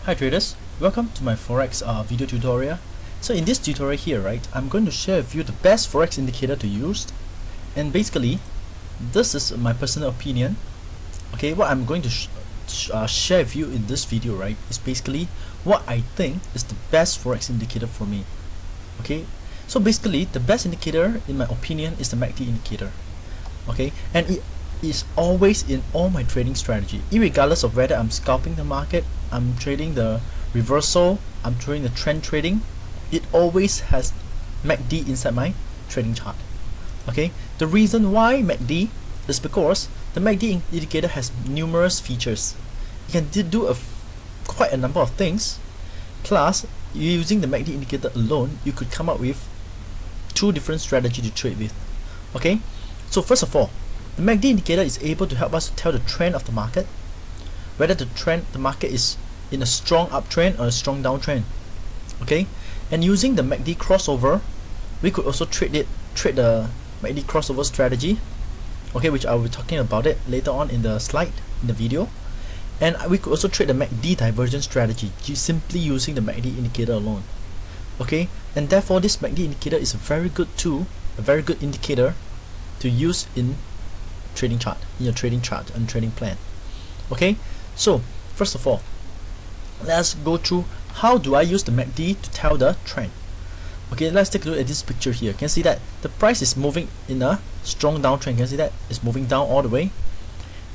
Hi traders, welcome to my forex video tutorial. So in this tutorial here, right, I'm going to share with you the best forex indicator to use, and basically this is my personal opinion. Okay, what I'm going to share with you in this video, right, is basically what I think is the best forex indicator for me. Okay, so basically the best indicator in my opinion is the MACD indicator. Okay, and it is always in all my trading strategy, irregardless of whether I'm scalping the market, I'm trading the reversal, I'm trading the trend trading, it always has MACD inside my trading chart. Okay, the reason why MACD is because the MACD indicator has numerous features. You can do quite a number of things, plus using the MACD indicator alone you could come up with two different strategies to trade with. Okay, so first of all, the MACD indicator is able to help us to tell the trend of the market, whether the market is in a strong uptrend or a strong downtrend. Okay, and using the MACD crossover, we could also trade the MACD crossover strategy. Okay, which I will be talking about it later on in the slide in the video. And we could also trade the MACD divergence strategy, simply using the MACD indicator alone. Okay, and therefore this MACD indicator is a very good tool, a very good indicator to use in trading chart, in your trading chart and trading plan. Okay, so first of all, let's go through how do I use the MACD to tell the trend. Okay, let's take a look at this picture here. You can see that the price is moving in a strong downtrend. You can see that it's moving down all the way.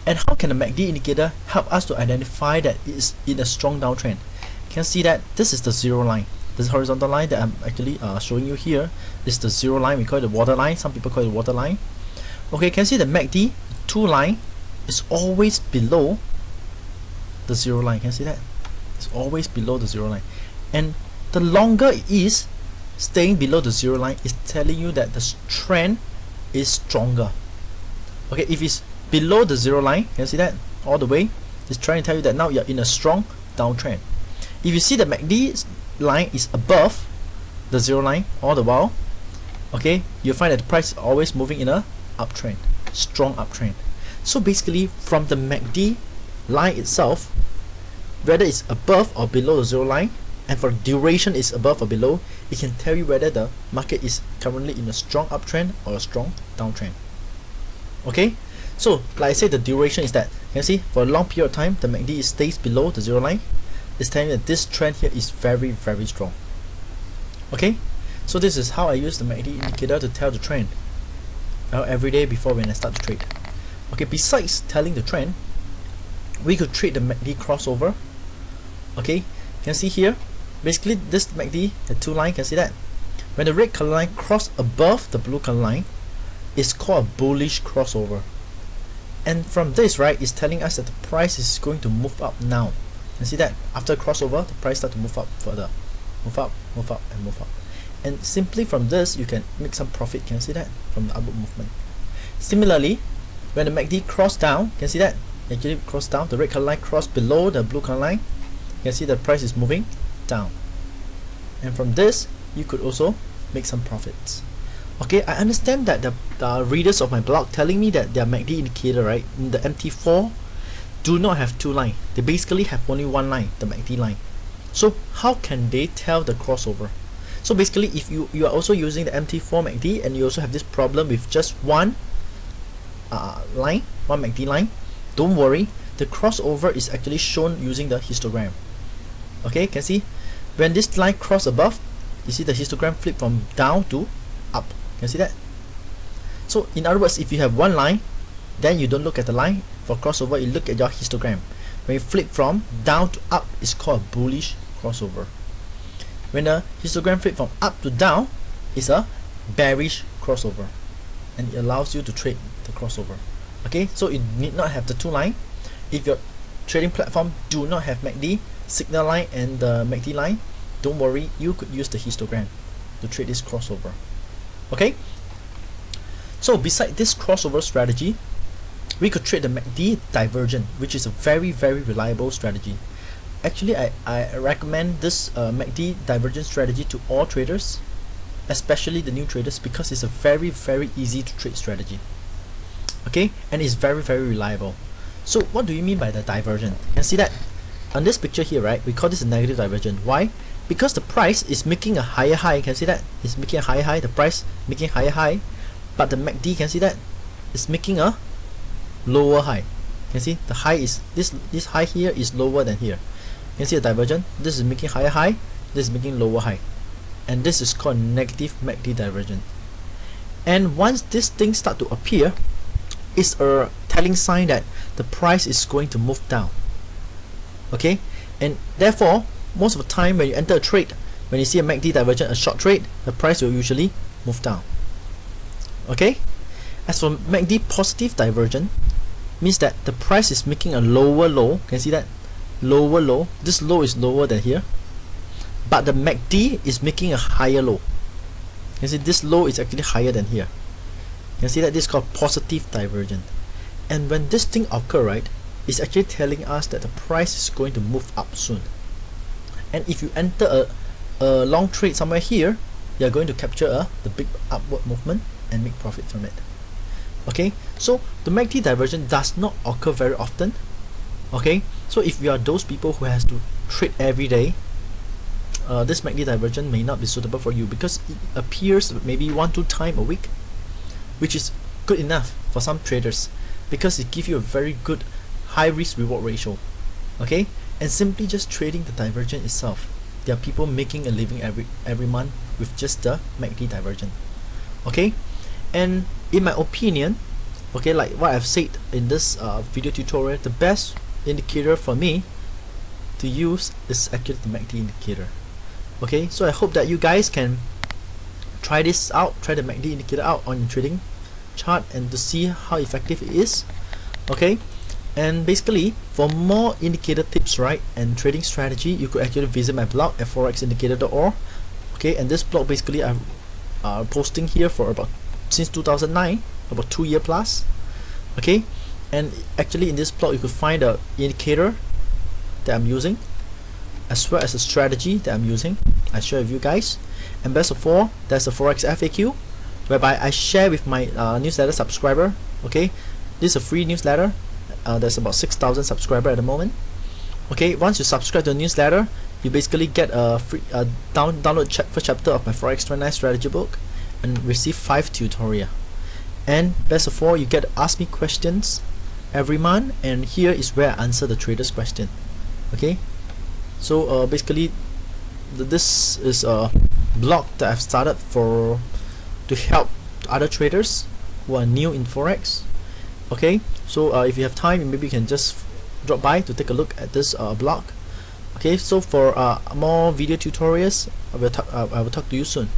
And how can the MACD indicator help us to identify that it is in a strong downtrend? You can see that this is the zero line. This horizontal line that I'm actually showing you here is the zero line. We call it the water line. Some people call it the water line. Okay, you can see the MACD 2 line is always below the zero line. Can you see that? It's always below the zero line. And the longer it is staying below the zero line is telling you that the trend is stronger. Okay, if it's below the zero line, can you see that? All the way, it's trying to tell you that now you're in a strong downtrend. If you see the MACD line is above the zero line all the while, okay, you'll find that the price is always moving in a uptrend, strong uptrend. So basically from the MACD line itself, whether it's above or below the zero line, and for duration is above or below, it can tell you whether the market is currently in a strong uptrend or a strong downtrend. Okay, so like I said, the duration is that, you can see for a long period of time the MACD stays below the zero line. It's telling you that this trend here is very, very strong. Okay, so this is how I use the MACD indicator to tell the trend every day before when I start to trade. Okay, besides telling the trend, we could trade the MACD crossover. Okay, you can see here, basically this MACD, the two line, can see that when the red color line cross above the blue color line, it's called a bullish crossover. And from this, right, it's telling us that the price is going to move up now. You can see that after crossover, the price start to move up further, move up, and move up. And simply from this, you can make some profit. Can you see that from the upward movement? Similarly, when the MACD cross down, can you see that actually cross down, the red color line cross below the blue color line. You can see the price is moving down, and from this you could also make some profits. Okay, I understand that the readers of my blog telling me that their MACD indicator, right, in the MT4 do not have two lines. They basically have only one line, the MACD line. So how can they tell the crossover? So basically, if you are also using the MT4 MACD and you also have this problem with just one line, one MACD line, don't worry, the crossover is actually shown using the histogram. Okay, you can see when this line cross above, you see the histogram flip from down to up. Can you see that? So in other words, if you have one line, then you don't look at the line. For crossover, you look at your histogram. When you flip from down to up, it's called a bullish crossover. When the histogram flip from up to down, it's a bearish crossover, and it allows you to trade the crossover. Okay, so you need not have the two line. If your trading platform do not have MACD signal line and the MACD line, don't worry, you could use the histogram to trade this crossover. Okay, so beside this crossover strategy, we could trade the MACD divergent, which is a very, very reliable strategy. Actually, I recommend this MACD divergent strategy to all traders, especially the new traders, because it's a very, very easy to trade strategy. Okay, and it's very, very reliable. So what do you mean by the divergent? You can see that on this picture here, right, we call this a negative divergence. Why? Because the price is making a higher high. Can you see that? It's making a higher high. The price making higher high, but the MACD, can you see that? It's making a lower high. Can you see the high is this high here is lower than here. Can you see the divergence? This is making higher high. This is making lower high, and this is called negative MACD divergence. And once this thing start to appear, it's a telling sign that the price is going to move down. Okay, and therefore most of the time when you enter a trade, when you see a MACD divergence, a short trade, the price will usually move down. Okay, as for MACD positive divergence, means that the price is making a lower low. Can you see that? Lower low. This low is lower than here, but the MACD is making a higher low. You see this low is actually higher than here. You can see that this is called positive divergence. And when this thing occur, right, it's actually telling us that the price is going to move up soon. And if you enter a long trade somewhere here, you're going to capture the big upward movement and make profit from it. Okay, so the MACD divergence does not occur very often. Okay, so if you are those people who has to trade every day, this MACD divergence may not be suitable for you, because it appears maybe 1-2 times a week, which is good enough for some traders, because it gives you a very good high risk reward ratio. Okay, and simply just trading the divergence itself, there are people making a living every month with just the MACD divergence. Okay, and in my opinion, okay, like what I've said in this video tutorial, the best indicator for me to use is actually the MACD indicator. Okay, so I hope that you guys can try this out, try the MACD indicator out on your trading chart, and to see how effective it is. Okay, and basically for more indicator tips, right, and trading strategy, you could actually visit my blog at forexindicator.org. Okay, and this blog basically I'm posting here for about since 2009, about 2 years plus. Okay, and actually in this blog you could find the indicator that I'm using, as well as a strategy that I'm using. I share with you guys, and best of all, there's a forex FAQ whereby I share with my newsletter subscriber. Okay, this is a free newsletter. There's about 6,000 subscribers at the moment. Okay, once you subscribe to the newsletter, you basically get a free download first chapter of my Forex 29 strategy book and receive 5 tutorials. And best of all, you get to ask me questions every month, and here is where I answer the traders' question. Okay, so basically this is a blog that I've started to help other traders who are new in Forex. Okay, so if you have time, maybe you can just drop by to take a look at this blog. Okay, so for more video tutorials, I will talk to you soon.